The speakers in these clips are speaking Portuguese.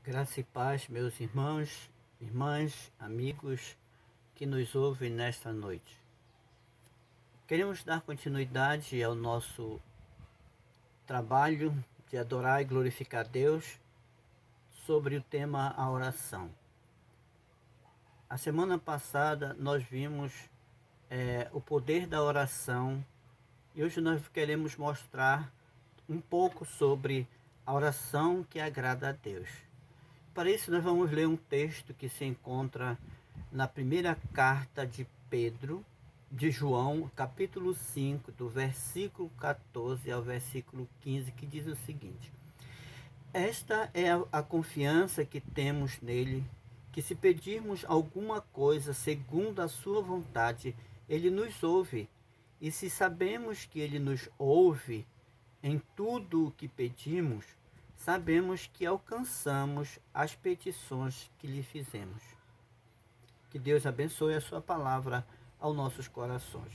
Graça e paz, meus irmãos, irmãs, amigos que nos ouvem nesta noite. Queremos dar continuidade ao nosso trabalho de adorar e glorificar Deus sobre o tema a oração. A semana passada nós vimos o poder da oração e hoje nós queremos mostrar um pouco sobre a oração que agrada a Deus. Para isso nós vamos ler um texto que se encontra na primeira carta de Pedro, de João, capítulo 5, do versículo 14 ao versículo 15, que diz o seguinte: Esta é a confiança que temos nele, que se pedirmos alguma coisa segundo a sua vontade, ele nos ouve. E se sabemos que ele nos ouve em tudo o que pedimos, sabemos que alcançamos as petições que lhe fizemos. Que Deus abençoe a sua palavra aos nossos corações.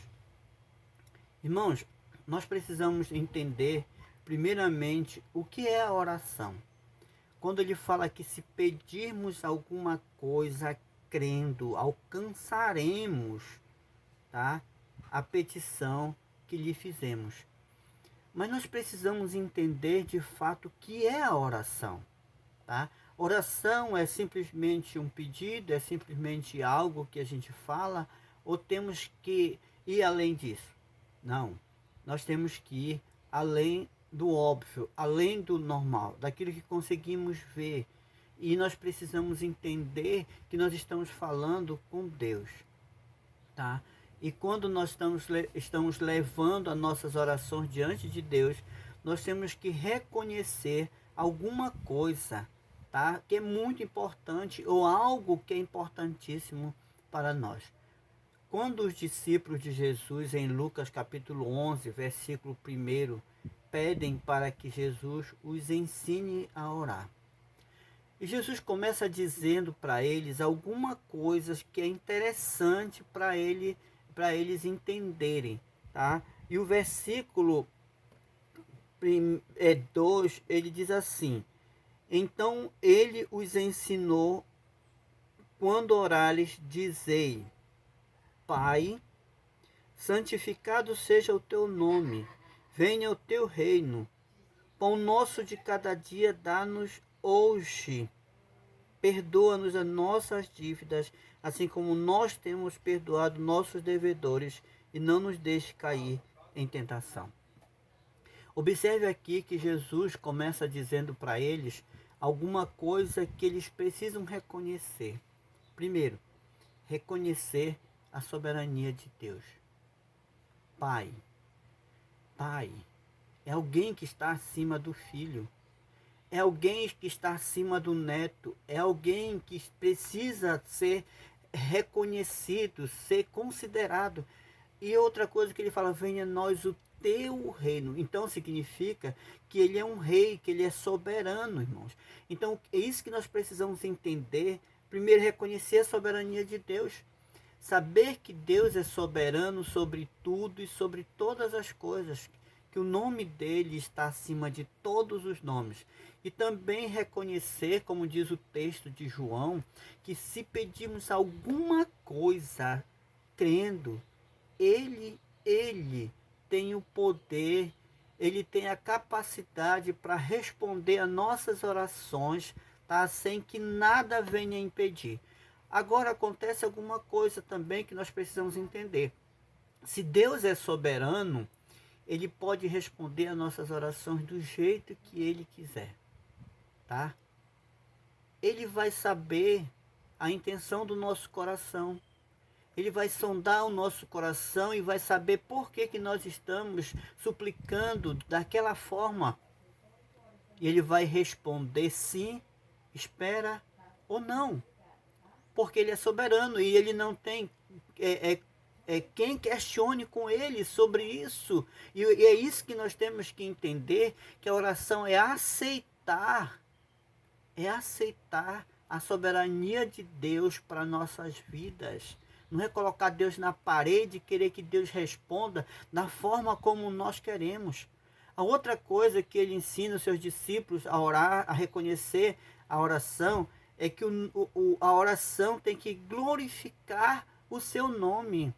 Irmãos, nós precisamos entender primeiramente o que é a oração. Quando ele fala que se pedirmos alguma coisa crendo, alcançaremos, tá, a petição que lhe fizemos. Mas nós precisamos entender de fato o que é a oração, tá? Oração é simplesmente um pedido, é simplesmente algo que a gente fala, ou temos que ir além disso? Não, nós temos que ir além do óbvio, além do normal, daquilo que conseguimos ver. E nós precisamos entender que nós estamos falando com Deus, tá? E quando nós estamos levando as nossas orações diante de Deus, nós temos que reconhecer alguma coisa, tá? Que é muito importante ou algo que é importantíssimo para nós. Quando os discípulos de Jesus, em Lucas capítulo 11, versículo 1, pedem para que Jesus os ensine a orar. E Jesus começa dizendo para eles alguma coisa que é interessante para eles entenderem, tá? E o versículo 2, ele diz assim: Então ele os ensinou, quando orares, dizei: Pai, santificado seja o teu nome, venha o teu reino. Pão nosso de cada dia dá-nos hoje. Perdoa-nos as nossas dívidas, assim como nós temos perdoado nossos devedores, e não nos deixe cair em tentação. Observe aqui que Jesus começa dizendo para eles alguma coisa que eles precisam reconhecer. Primeiro, reconhecer a soberania de Deus. Pai. Pai é alguém que está acima do filho. É alguém que está acima do neto. É alguém que precisa ser reconhecido, ser considerado. E outra coisa que ele fala: venha a nós o teu reino. Então significa que ele é um rei, que ele é soberano, irmãos. Então é isso que nós precisamos entender. Primeiro, reconhecer a soberania de Deus. Saber que Deus é soberano sobre tudo e sobre todas as coisas, que o nome dele está acima de todos os nomes. E também reconhecer, como diz o texto de João, que se pedirmos alguma coisa crendo, ele tem o poder, ele tem a capacidade para responder a nossas orações, tá? Sem que nada venha impedir. Agora acontece alguma coisa também que nós precisamos entender. Se Deus é soberano, ele pode responder às nossas orações do jeito que ele quiser, tá? Ele vai saber a intenção do nosso coração. Ele vai sondar o nosso coração e vai saber por que nós estamos suplicando daquela forma. E ele vai responder sim, espera ou não. Porque ele é soberano e ele não tem quem questione com ele sobre isso. E é isso que nós temos que entender, que a oração é aceitar a soberania de Deus para nossas vidas. Não é colocar Deus na parede e querer que Deus responda da forma como nós queremos. A outra coisa que ele ensina os seus discípulos a orar, a reconhecer a oração, é que a oração tem que glorificar o seu nome.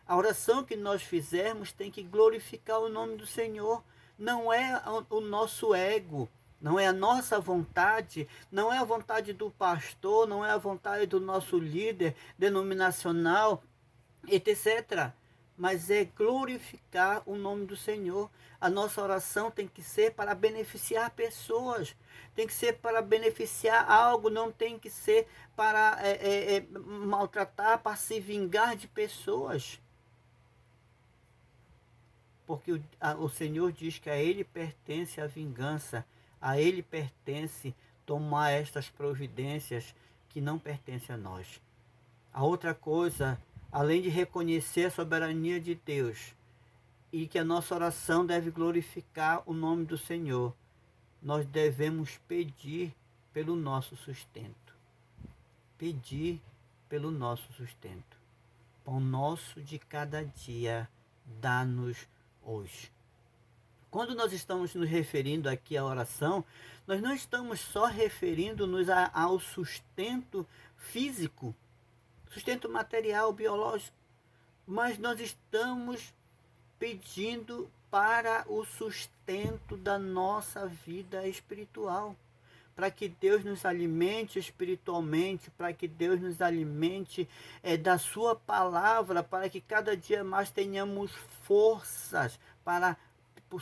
A oração que nós fizermos tem que glorificar o nome do Senhor. Não é o nosso ego, não é a nossa vontade, não é a vontade do pastor, não é a vontade do nosso líder denominacional, etc. Mas é glorificar o nome do Senhor. A nossa oração tem que ser para beneficiar pessoas, tem que ser para beneficiar algo, não tem que ser para maltratar, para se vingar de pessoas. Porque o Senhor diz que a Ele pertence a vingança, a Ele pertence tomar estas providências que não pertencem a nós. A outra coisa, além de reconhecer a soberania de Deus e que a nossa oração deve glorificar o nome do Senhor, nós devemos pedir pelo nosso sustento. Pedir pelo nosso sustento. Pão nosso de cada dia, dá-nos hoje. Quando nós estamos nos referindo aqui à oração, nós não estamos só referindo-nos ao sustento físico, sustento material, biológico, mas nós estamos pedindo para o sustento da nossa vida espiritual, para que Deus nos alimente espiritualmente, para que Deus nos alimente da sua palavra, para que cada dia mais tenhamos forças para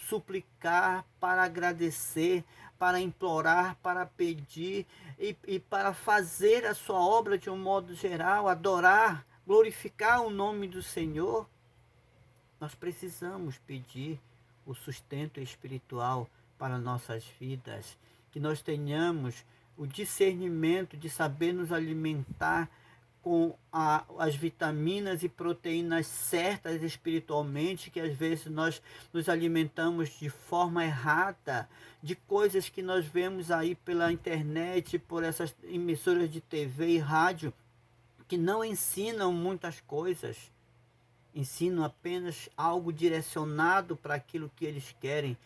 suplicar, para agradecer, para implorar, para pedir e para fazer a sua obra de um modo geral, adorar, glorificar o nome do Senhor. Nós precisamos pedir o sustento espiritual para nossas vidas, que nós tenhamos o discernimento de saber nos alimentar com as vitaminas e proteínas certas espiritualmente, que às vezes nós nos alimentamos de forma errada, de coisas que nós vemos aí pela internet, por essas emissoras de TV e rádio, que não ensinam muitas coisas, ensinam apenas algo direcionado para aquilo que eles querem,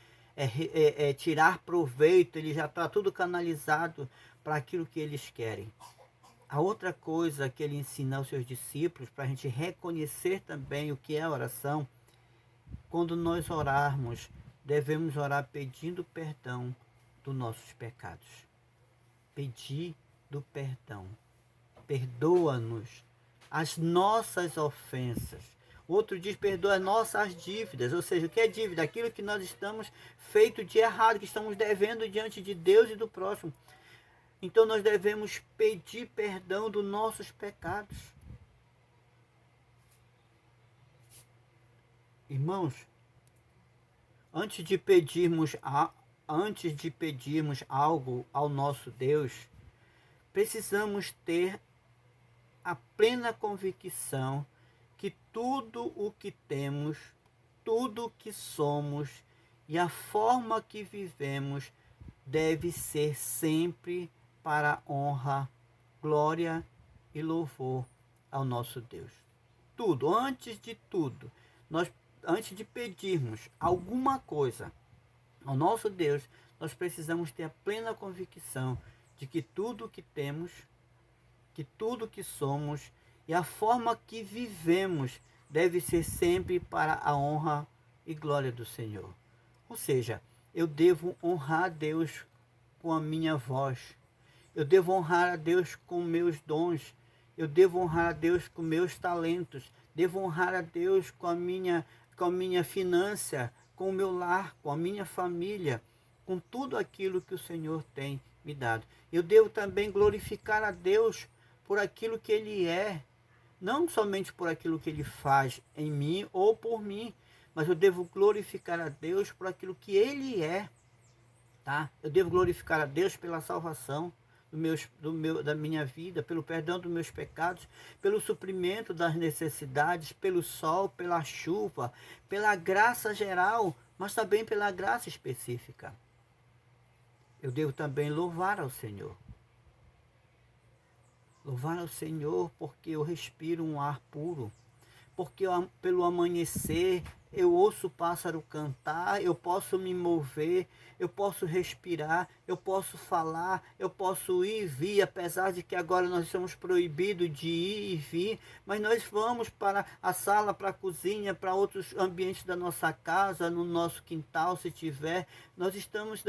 tirar proveito, ele já está tudo canalizado para aquilo que eles querem. A outra coisa que ele ensina aos seus discípulos, para a gente reconhecer também o que é a oração, quando nós orarmos, devemos orar pedindo perdão dos nossos pecados. Pedir do perdão. Perdoa-nos as nossas ofensas. O outro diz, perdoa as nossas dívidas. Ou seja, o que é dívida? Aquilo que nós estamos feito de errado, que estamos devendo diante de Deus e do próximo. Então nós devemos pedir perdão dos nossos pecados. Irmãos, antes de pedirmos algo ao nosso Deus, precisamos ter a plena convicção que tudo o que temos, tudo o que somos e a forma que vivemos deve ser sempre para honra, glória e louvor ao nosso Deus. Tudo, antes de tudo, antes de pedirmos alguma coisa ao nosso Deus, nós precisamos ter a plena convicção de que tudo o que temos, que tudo o que somos e a forma que vivemos deve ser sempre para a honra e glória do Senhor. Ou seja, eu devo honrar a Deus com a minha voz, eu devo honrar a Deus com meus dons, eu devo honrar a Deus com meus talentos, devo honrar a Deus com a minha finança, com o meu lar, com a minha família, com tudo aquilo que o Senhor tem me dado. Eu devo também glorificar a Deus por aquilo que Ele é, não somente por aquilo que Ele faz em mim ou por mim, mas eu devo glorificar a Deus por aquilo que Ele é, tá? Eu devo glorificar a Deus pela salvação da minha vida, pelo perdão dos meus pecados, pelo suprimento das necessidades, pelo sol, pela chuva, pela graça geral, mas também pela graça específica. Eu devo também louvar ao Senhor. Louvar ao Senhor porque eu respiro um ar puro, porque pelo amanhecer eu ouço o pássaro cantar, eu posso me mover, eu posso respirar, eu posso falar, eu posso ir e vir, apesar de que agora nós somos proibidos de ir e vir, mas nós vamos para a sala, para a cozinha, para outros ambientes da nossa casa, no nosso quintal, se tiver. Nós temos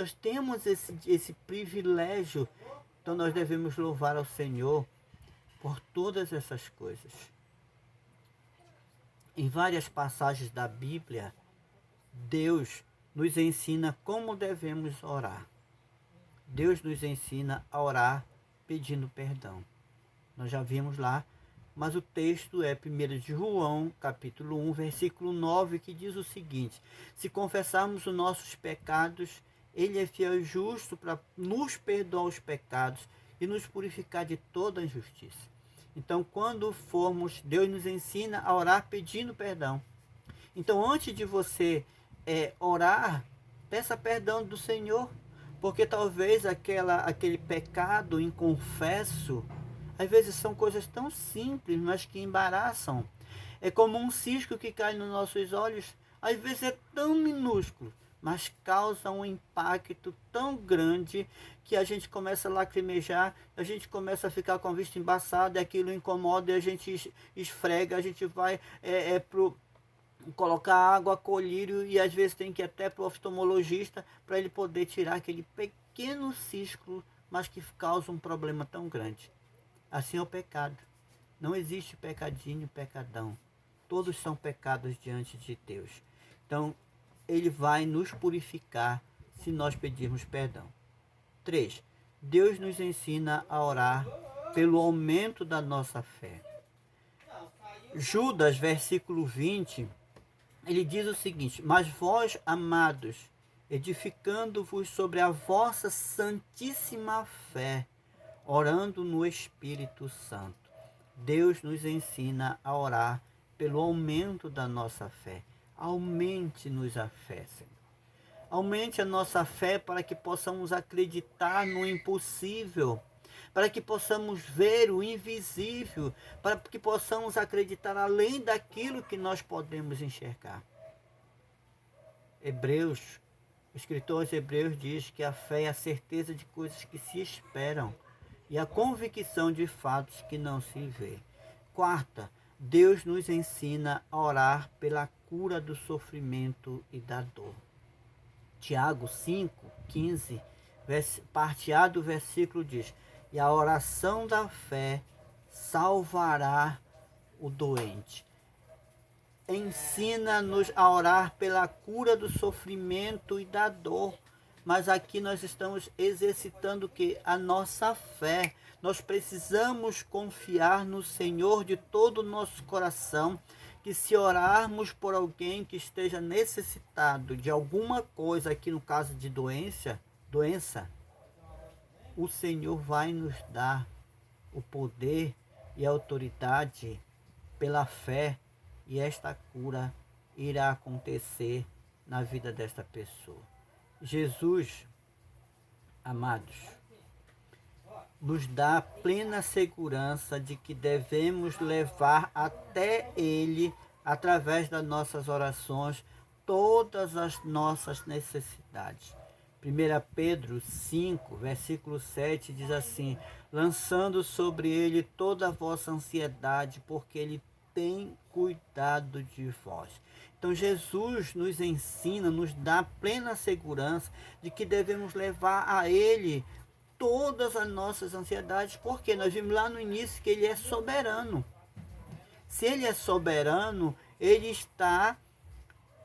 esse privilégio, então nós devemos louvar ao Senhor por todas essas coisas. Em várias passagens da Bíblia, Deus nos ensina como devemos orar. Deus nos ensina a orar pedindo perdão. Nós já vimos lá, mas o texto é 1 João, capítulo 1, versículo 9, que diz o seguinte: se confessarmos os nossos pecados, Ele é fiel e justo para nos perdoar os pecados e nos purificar de toda injustiça. Então, quando formos, Deus nos ensina a orar pedindo perdão. Então, antes de você orar, peça perdão do Senhor, porque talvez aquele pecado inconfesso, às vezes são coisas tão simples, mas que embaraçam. É como um cisco que cai nos nossos olhos, às vezes é tão minúsculo, mas causa um impacto tão grande que a gente começa a lacrimejar, a gente começa a ficar com a vista embaçada, aquilo incomoda, e a gente esfrega, a gente vai colocar água, colírio, e às vezes tem que ir até para o oftalmologista para ele poder tirar aquele pequeno cisco, mas que causa um problema tão grande. Assim é o pecado. Não existe pecadinho, pecadão. Todos são pecados diante de Deus. Então, Ele vai nos purificar se nós pedirmos perdão. 3. Deus nos ensina a orar pelo aumento da nossa fé. Judas, versículo 20, ele diz o seguinte: mas vós, amados, edificando-vos sobre a vossa santíssima fé, orando no Espírito Santo. Deus nos ensina a orar pelo aumento da nossa fé. Aumente-nos a fé, Senhor. Aumente a nossa fé para que possamos acreditar no impossível, para que possamos ver o invisível, para que possamos acreditar além daquilo que nós podemos enxergar. O escritor aos Hebreus diz que a fé é a certeza de coisas que se esperam e a convicção de fatos que não se vê. 4. Deus nos ensina a orar pela cura do sofrimento e da dor. Tiago 5:15, parte A do versículo diz: e a oração da fé salvará o doente. Ensina-nos a orar pela cura do sofrimento e da dor. Mas aqui nós estamos exercitando que a nossa fé. Nós precisamos confiar no Senhor de todo o nosso coração, que se orarmos por alguém que esteja necessitado de alguma coisa, aqui no caso de doença, o Senhor vai nos dar o poder e a autoridade pela fé, e esta cura irá acontecer na vida desta pessoa. Jesus, amados, nos dá plena segurança de que devemos levar até Ele, através das nossas orações, todas as nossas necessidades. 1 Pedro 5, versículo 7 diz assim: lançando sobre Ele toda a vossa ansiedade, porque Ele tem cuidado de vós. Então Jesus nos ensina, nos dá plena segurança de que devemos levar a Ele todas as nossas ansiedades, porque nós vimos lá no início que Ele é soberano. Se Ele é soberano, Ele está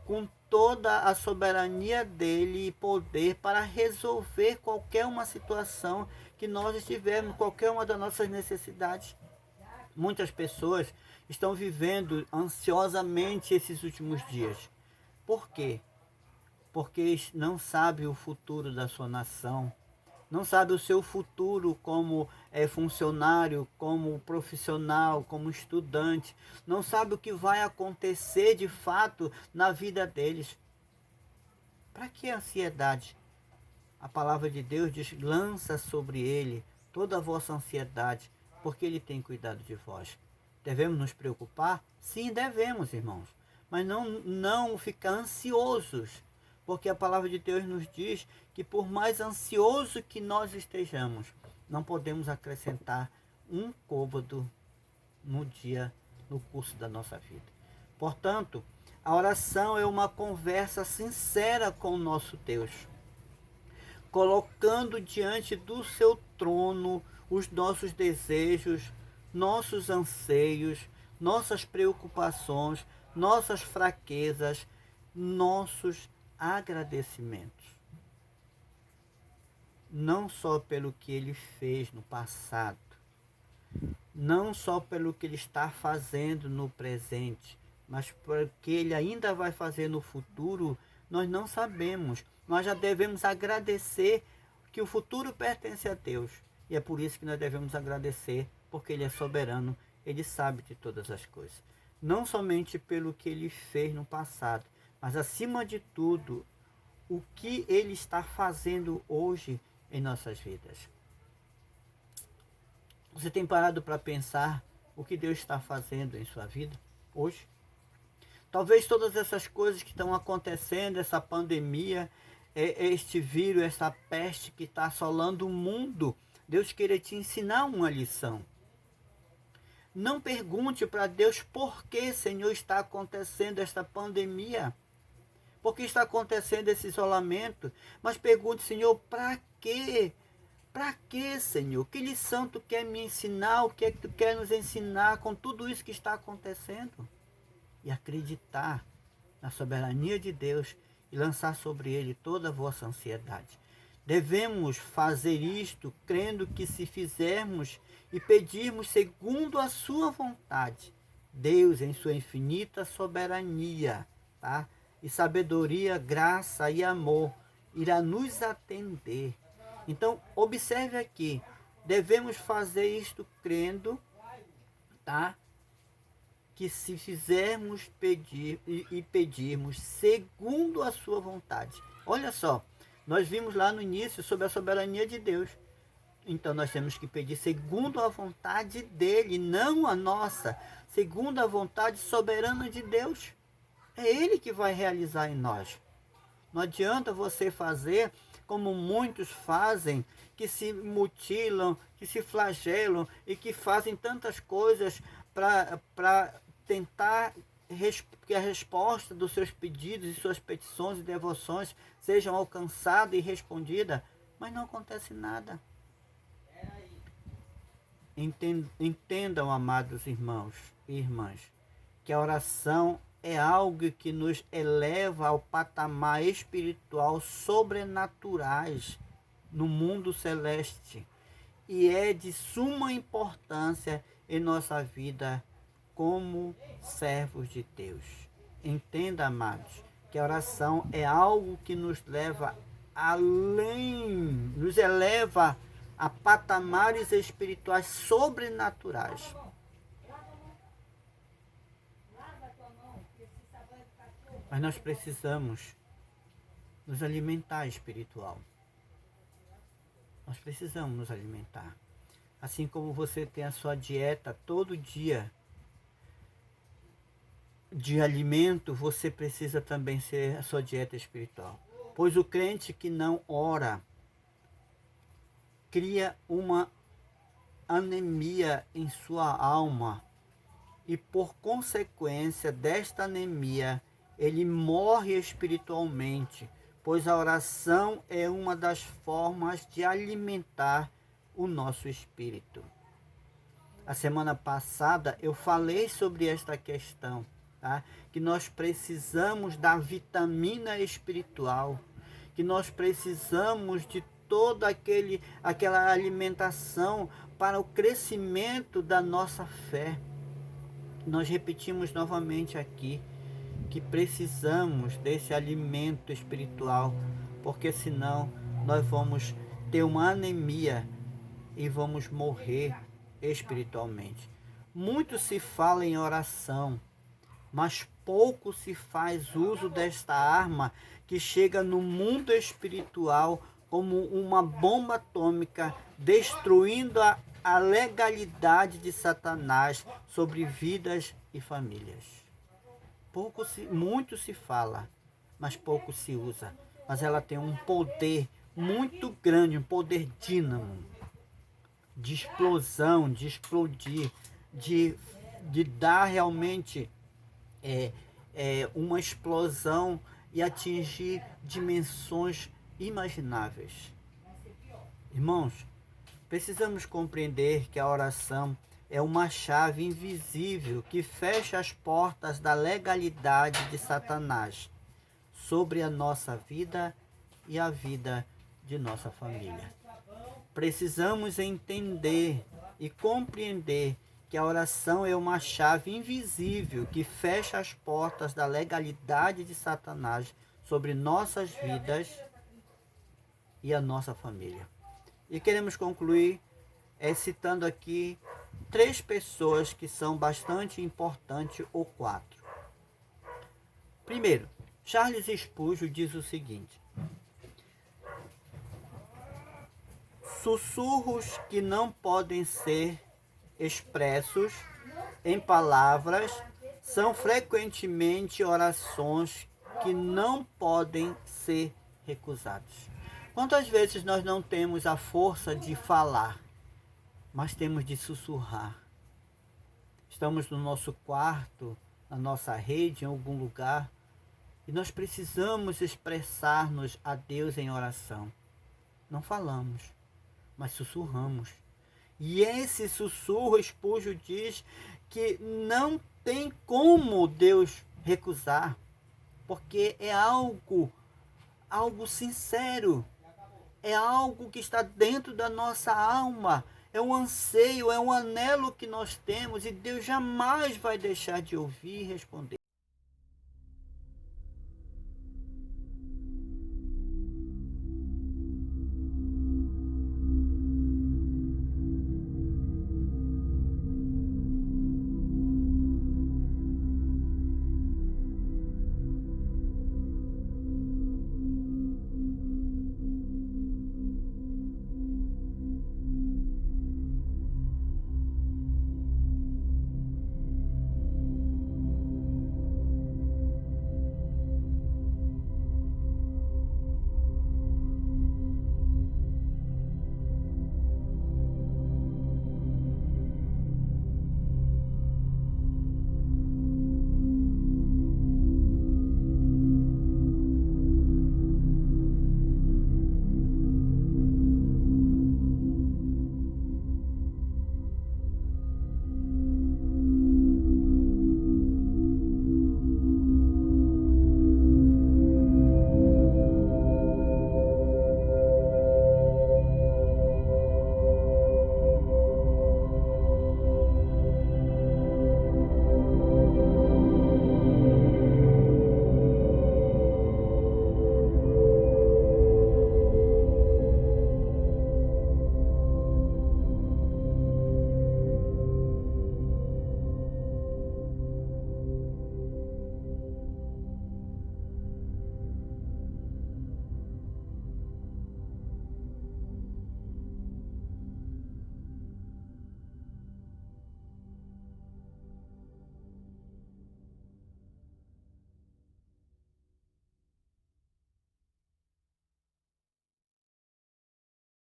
com toda a soberania dele e poder para resolver qualquer uma situação que nós estivermos, qualquer uma das nossas necessidades. Muitas pessoas estão vivendo ansiosamente esses últimos dias. Por quê? Porque não sabem o futuro da sua nação, não sabe o seu futuro como funcionário, como profissional, como estudante, não sabe o que vai acontecer de fato na vida deles. Para que ansiedade? A palavra de Deus diz: lança sobre ele toda a vossa ansiedade, porque ele tem cuidado de vós. Devemos nos preocupar? Sim, devemos, irmãos. Mas não ficar ansiosos, porque a palavra de Deus nos diz que por mais ansioso que nós estejamos, não podemos acrescentar um côvado no curso da nossa vida. Portanto, a oração é uma conversa sincera com o nosso Deus, colocando diante do seu trono os nossos desejos, nossos anseios, nossas preocupações, nossas fraquezas, nossos agradecimentos. Não só pelo que ele fez no passado, não só pelo que ele está fazendo no presente, mas pelo que ele ainda vai fazer no futuro, nós não sabemos. Nós já devemos agradecer que o futuro pertence a Deus. E é por isso que nós devemos agradecer, porque ele é soberano, ele sabe de todas as coisas. Não somente pelo que ele fez no passado, mas acima de tudo, o que ele está fazendo hoje em nossas vidas. Você tem parado para pensar o que Deus está fazendo em sua vida hoje? Talvez todas essas coisas que estão acontecendo, essa pandemia, este vírus, essa peste que está assolando o mundo, Deus queira te ensinar uma lição. Não pergunte para Deus por que, Senhor, está acontecendo esta pandemia. Por que está acontecendo esse isolamento? Mas pergunte, Senhor, para quê? Para quê, Senhor? Que lição tu quer me ensinar? O que é que tu quer nos ensinar com tudo isso que está acontecendo? E acreditar na soberania de Deus e lançar sobre ele toda a vossa ansiedade. Devemos fazer isto crendo que se fizermos e pedirmos segundo a sua vontade, Deus em sua infinita soberania, tá? E sabedoria, graça e amor irá nos atender. Então, observe aqui, devemos fazer isto crendo, tá? Que se fizermos pedirmos segundo a sua vontade. Olha só, nós vimos lá no início sobre a soberania de Deus. Então nós temos que pedir segundo a vontade dele, não a nossa, segundo a vontade soberana de Deus. É ele que vai realizar em nós. Não adianta você fazer como muitos fazem, que se mutilam, que se flagelam e que fazem tantas coisas para tentar que a resposta dos seus pedidos e suas petições e devoções sejam alcançadas e respondidas, mas não acontece nada. Entendam, amados irmãos e irmãs, que a oração é algo que nos eleva ao patamar espiritual sobrenaturais no mundo celeste e é de suma importância em nossa vida como servos de Deus. Entenda, amados, que a oração é algo que nos leva além, nos eleva a patamares espirituais sobrenaturais. Mas nós precisamos nos alimentar espiritual. Nós precisamos nos alimentar. Assim como você tem a sua dieta todo dia de alimento, você precisa também ser a sua dieta espiritual. Pois o crente que não ora cria uma anemia em sua alma e por consequência desta anemia ele morre espiritualmente, pois a oração é uma das formas de alimentar o nosso espírito. A semana passada eu falei sobre esta questão, tá? Que nós precisamos da vitamina espiritual, que nós precisamos de toda aquela alimentação para o crescimento da nossa fé. Nós repetimos novamente aqui que precisamos desse alimento espiritual, porque senão nós vamos ter uma anemia e vamos morrer espiritualmente. Muito se fala em oração, mas pouco se faz uso desta arma que chega no mundo espiritual como uma bomba atômica, destruindo a legalidade de Satanás sobre vidas e famílias. Muito se fala, mas pouco se usa. Mas ela tem um poder muito grande, um poder dínamo, de explosão, de explodir, de dar realmente uma explosão e atingir dimensões imagináveis. Irmãos, precisamos compreender que a oração é uma chave invisível que fecha as portas da legalidade de Satanás sobre a nossa vida e a vida de nossa família. Precisamos entender e compreender que a oração é uma chave invisível que fecha as portas da legalidade de Satanás sobre nossas vidas e a nossa família. E queremos concluir citando aqui 3 pessoas que são bastante importantes, ou 4. Primeiro, Charles Spurgeon diz o seguinte: sussurros que não podem ser expressos em palavras são frequentemente orações que não podem ser recusadas. Quantas vezes nós não temos a força de falar, mas temos de sussurrar? Estamos no nosso quarto, na nossa rede, em algum lugar, e nós precisamos expressar-nos a Deus em oração. Não falamos, mas sussurramos. E esse sussurro, Spurgeon diz que não tem como Deus recusar, porque é algo sincero, é algo que está dentro da nossa alma, é um anseio, é um anelo que nós temos, e Deus jamais vai deixar de ouvir e responder.